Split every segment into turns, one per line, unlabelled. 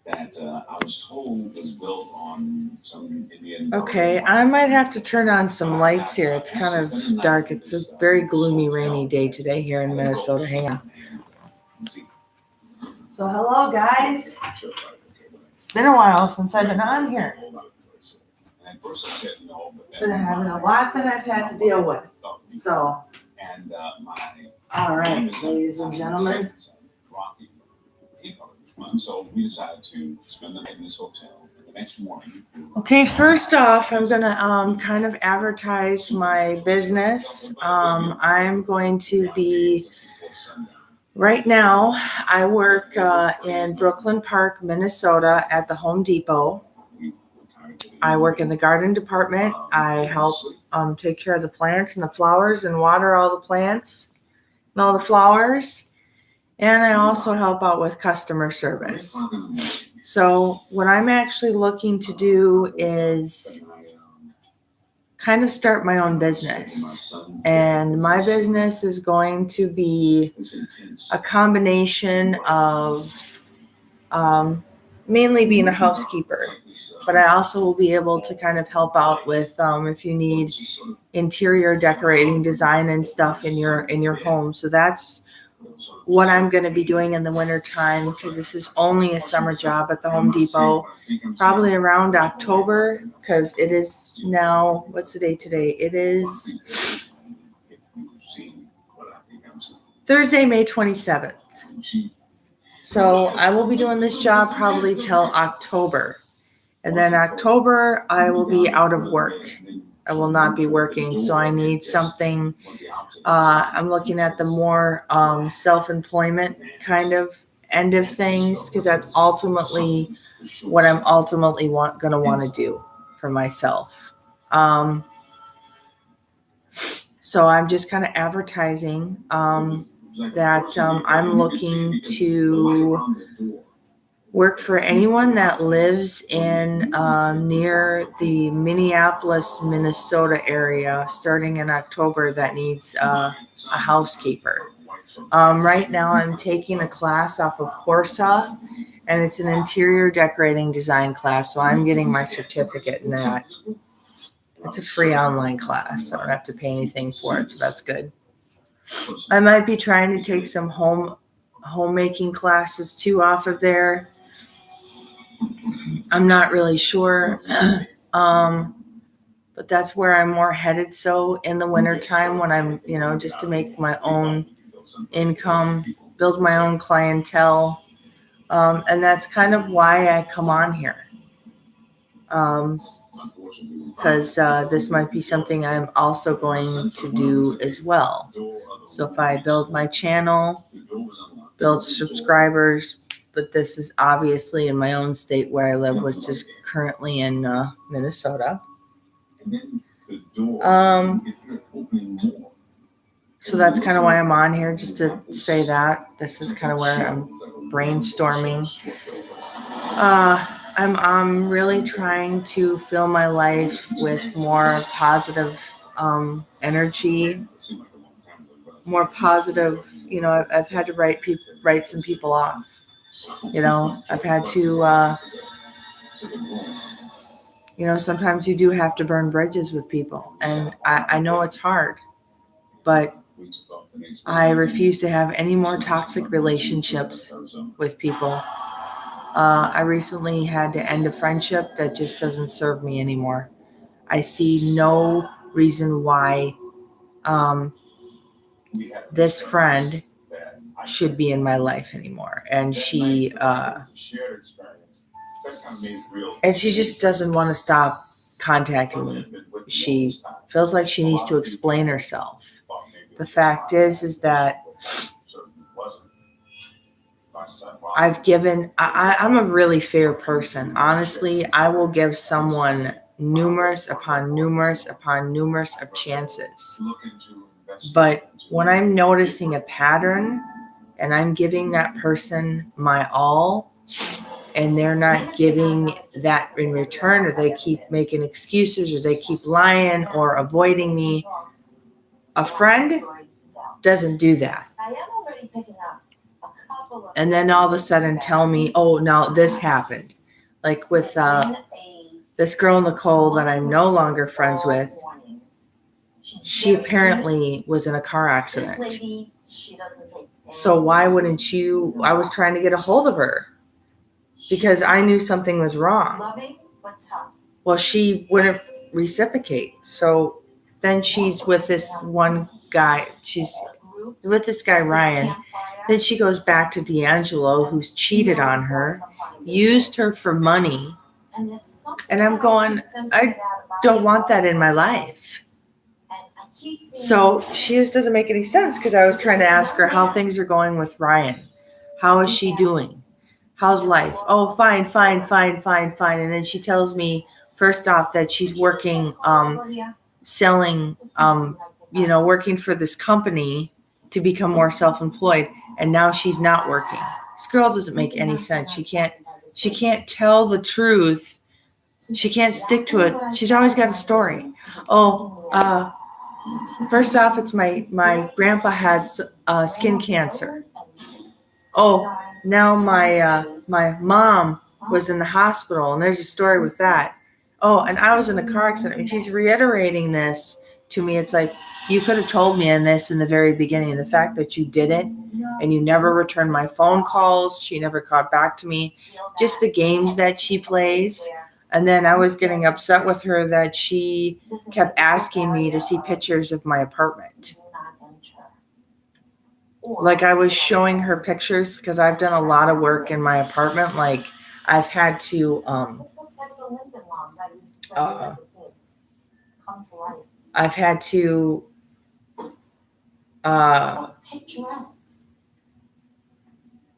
that I was told was built on some Indian.
Okay, I might have to turn on some lights here. It's kind of dark. It's a very gloomy, rainy day today here in Minnesota. Hang on. So hello, guys. It's been a while since I've been on here. Been having a lot that I've had to deal with. So, all right, ladies and gentlemen.
So we decided to spend the night in this hotel. The next morning.
Okay, first off, I'm gonna kind of advertise my business. I'm going to be right now. I work in Brooklyn Park, Minnesota, at the Home Depot. I work in the garden department. I help take care of the plants and the flowers and water all the plants and all the flowers. And I also help out with customer service. So what I'm actually looking to do is kind of start my own business. And my business is going to be a combination of mainly being a housekeeper. But I also will be able to kind of help out with if you need interior decorating, design and stuff in your home. So that's what I'm going to be doing in the winter time, because this is only a summer job at the Home Depot, probably around October, because it is now, what's the date today? It is Thursday, May 27th. So I will be doing this job probably till October. And then October, I will be out of work. I will not be working. So I need something. I'm looking at the more self-employment kind of end of things, because that's ultimately what I'm ultimately going to want to do for myself. So I'm just kind of advertising that I'm looking to work for anyone that lives in near the Minneapolis, Minnesota area, starting in October, that needs a housekeeper. Right now I'm taking a class off of Corsa, and it's an interior decorating design class, so I'm getting my certificate in that. It's a free online class, so I don't have to pay anything for it, so that's good. I might be trying to take some homemaking classes too off of there. I'm not really sure, but that's where I'm more headed. So in the wintertime, when I'm, just to make my own income, build my own clientele, and that's kind of why I come on here, because this might be something I'm also going to do as well. So if I build my channel, build subscribers, but this is obviously in my own state where I live, which is currently in Minnesota. So that's kind of why I'm on here, just to say that. This is kind of where I'm brainstorming. I'm really trying to fill my life with more positive energy, more positive. I've had to write some people off. I've had to, sometimes you do have to burn bridges with people. And I know it's hard, but I refuse to have any more toxic relationships with people. I recently had to end a friendship that just doesn't serve me anymore. I see no reason why this friend should be in my life anymore. And she just doesn't want to stop contacting me. She feels like she needs to explain herself. The fact is that I'm a really fair person. Honestly, I will give someone numerous upon numerous upon numerous of chances. But when I'm noticing a pattern and I'm giving that person my all, and they're not giving that in return, or they keep making excuses, or they keep lying or avoiding me, a friend doesn't do that. and then all of a sudden tell me, oh, now this happened. Like with this girl, Nicole, that I'm no longer friends with. She apparently was in a car accident. So why wouldn't you? I was trying to get a hold of her because I knew something was wrong. Well, she wouldn't reciprocate. So then she's with this one guy. She's with this guy, Ryan. Then she goes back to D'Angelo, who's cheated on her, used her for money. And I'm going, I don't want that in my life. So she just doesn't make any sense because I was trying to ask her how things are going with Ryan. How is she doing? How's life? Oh, fine. And then she tells me, first off, that she's working, selling, working for this company to become more self-employed. And now she's not working. This girl doesn't make any sense. She can't tell the truth. She can't stick to it. She's always got a story. First off, it's my grandpa has skin cancer. Oh, now my mom was in the hospital, and there's a story with that. Oh, and I was in a car accident. And she's reiterating this to me. It's like, you could have told me in the very beginning. The fact that you didn't, and you never returned my phone calls. She never called back to me. Just the games that she plays. And then I was getting upset with her that she kept asking me to see pictures of my apartment. Like I was showing her pictures because I've done a lot of work in my apartment. Like I've had to,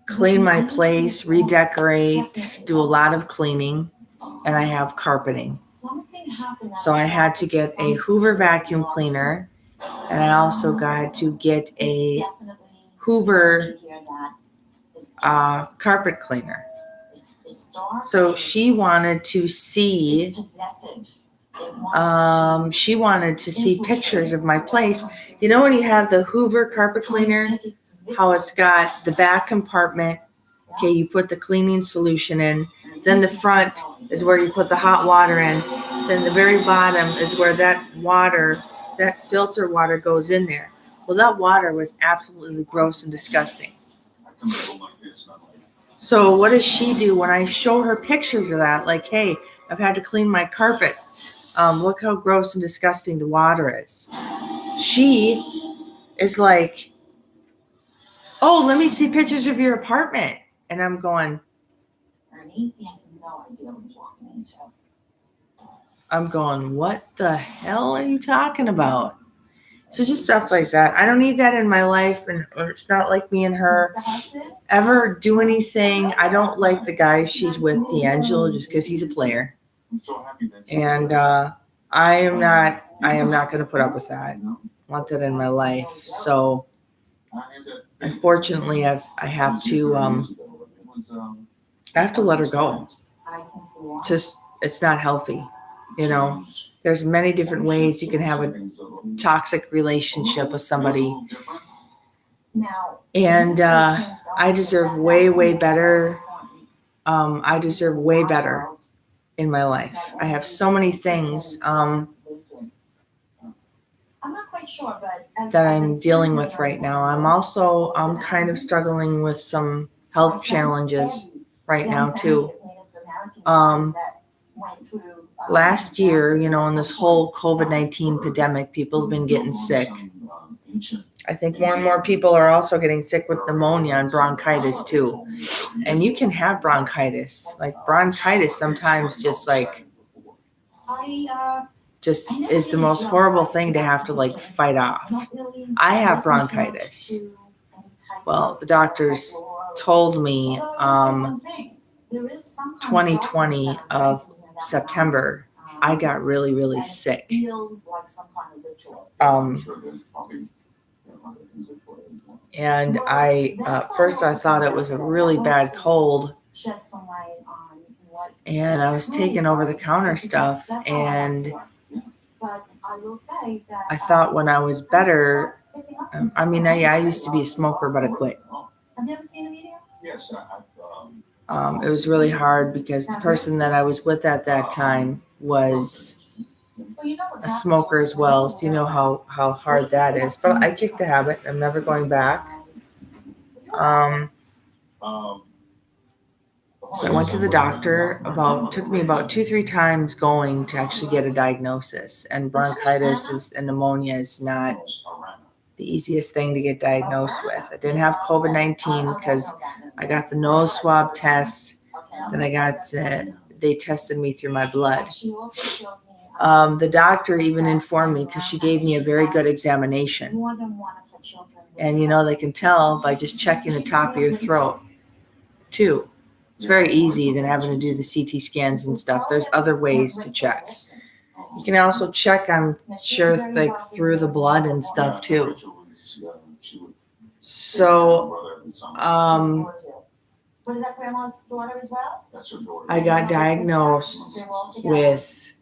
clean my place, redecorate, do a lot of cleaning, and I have carpeting. So I had to get a Hoover vacuum cleaner, and I also got to get a Hoover carpet cleaner. So she wanted to see pictures of my place. You know when you have the Hoover carpet cleaner, how it's got the back compartment, okay, you put the cleaning solution in, then the front is where you put the hot water in, then the very bottom is where that filter water goes in there. Well, that water was absolutely gross and disgusting. So what does she do when I show her pictures of that? Like, hey, I've had to clean my carpet. Look how gross and disgusting the water is. She is like, oh, let me see pictures of your apartment. And I'm going, Ernie, he has no idea what he's walking into. I'm going, what the hell are you talking about? So just stuff like that. I don't need that in my life, or it's not like me and her ever do anything. I don't like the guy she's with, D'Angelo, just because he's a player. And I am not going to put up with that. I want that in my life. So unfortunately, I have to let her go. Just, it's not healthy. There's many different ways you can have a toxic relationship with somebody. And I deserve way, way better. I deserve way better in my life. I have so many things that I'm dealing with right now. I'm kind of struggling with some health challenges right now too. Last year, in this whole COVID-19 pandemic, people have been getting sick. I think more and more people are also getting sick with pneumonia and bronchitis too. And you can have bronchitis. Like bronchitis sometimes just is the most horrible thing to have to fight off. I have bronchitis. Well, the doctors told me 2020 of September, I got really, really sick. And first I thought it was a really bad cold. And I was taking over-the-counter stuff, and I thought when I was better, I used to be a smoker, but I quit.
Have you ever seen a video?
Yes,
It was really hard because the person that I was with at that time was a smoker as well. So you know how hard that is. But I kicked the habit. I'm never going back. So I went to the doctor took me about 2-3 times going to actually get a diagnosis. And bronchitis and pneumonia is not the easiest thing to get diagnosed with. I didn't have COVID-19 because I got the nose swab test. Then they tested me through my blood. The doctor even informed me because she gave me a very good examination. And they can tell by just checking the top of your throat too. It's very easy than having to do the CT scans and stuff. There's other ways to check. You can also check, I'm sure, like through the blood and stuff too. So,
What is that, grandma's daughter as well?
I got diagnosed with,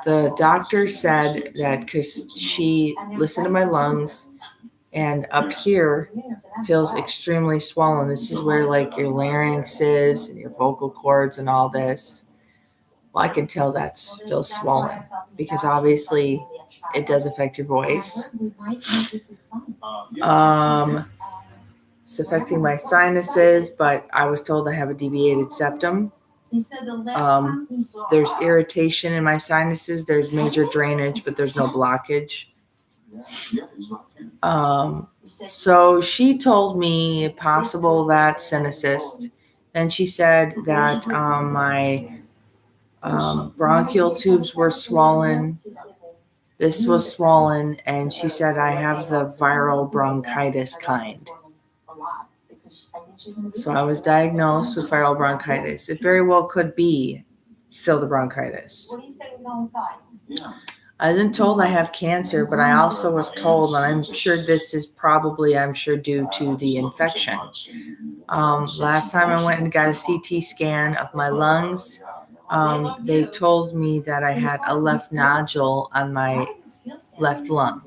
the doctor said that because she listened to my lungs, and up here feels extremely swollen. This is where like your larynx is and your vocal cords and all this. Well, I can tell that feels swollen because obviously it does affect your voice. It's affecting my sinuses, but I was told I have a deviated septum. There's irritation in my sinuses. There's major drainage, but there's no blockage. So she told me possible that sinuses, and she said that my bronchial tubes were swollen. This was swollen, and she said I have the viral bronchitis kind. So I was diagnosed with viral bronchitis. It very well could be still the bronchitis.
What do you say we go inside?
I wasn't told I have cancer, but I also was told, and I'm sure this is probably, due to the infection. Last time I went and got a CT scan of my lungs, they told me that I had a left nodule on my left lung.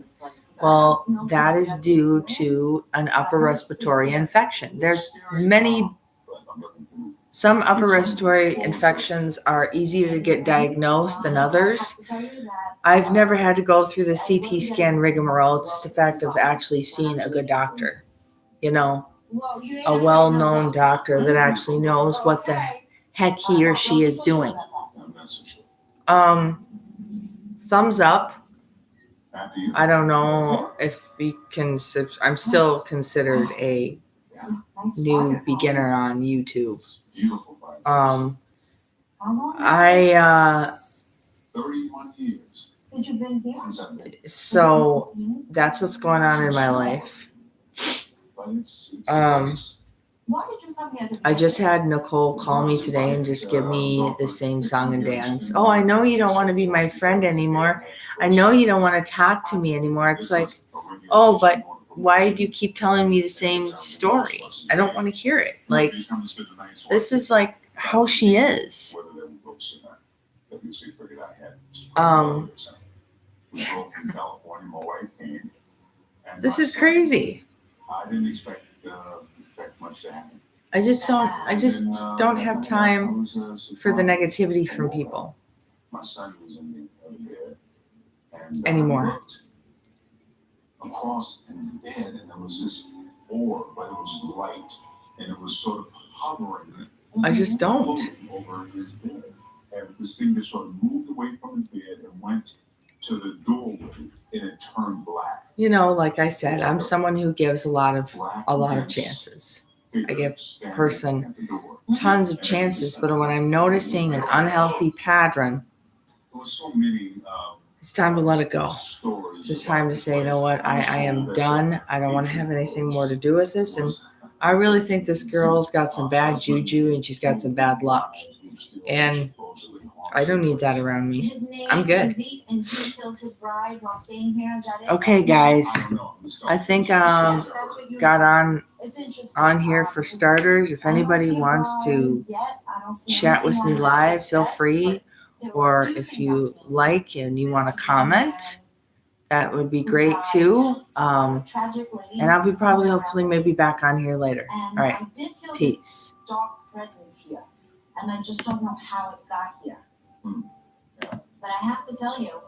Well, that is due to an upper respiratory infection. There's some upper respiratory infections are easier to get diagnosed than others. I've never had to go through the CT scan rigmarole. It's just the fact of actually seeing a good doctor, a well-known doctor that actually knows what the heck he or she is doing. Thumbs up. I don't know if you can. I'm still considered a new beginner on YouTube.
31 years.
Since you've been here?
So that's what's going on in my life.
Why did you come here?
I just had Nicole call me today and just give me the same song and dance. Oh, I know you don't want to be my friend anymore. I know you don't want to talk to me anymore. It's like, oh, but why do you keep telling me the same story? I don't want to hear it. Like, this is like how she is. This is crazy.
I didn't expect much to happen.
I just don't have time for the negativity from people
My son was in the bed and
anymore.
I looked across in the bed, and there was this orb, but it was light, and it was sort of hovering.
I just don't.
Floating over his bed, and this thing just sort of moved away from the bed and went to the doorway, and it turned black.
Like I said, I'm someone who gives a lot of chances. I give a person tons of chances, but when I'm noticing an unhealthy pattern, it's time to let it go. It's just time to say, you know what, I am done. I don't want to have anything more to do with this. And I really think this girl's got some bad juju and she's got some bad luck. And I don't need that around me. I'm good. Okay, guys. I think got on here for starters. If anybody wants to chat with me live, feel free. Or if you like and you want to comment, that would be great too.
Tragically.
And I'll be probably
somewhere
hopefully
around
maybe back on here later.
And
All right.
I did feel this
Peace.
dark presence here, and I just don't know how it got here.
Hmm.
But I have to tell you,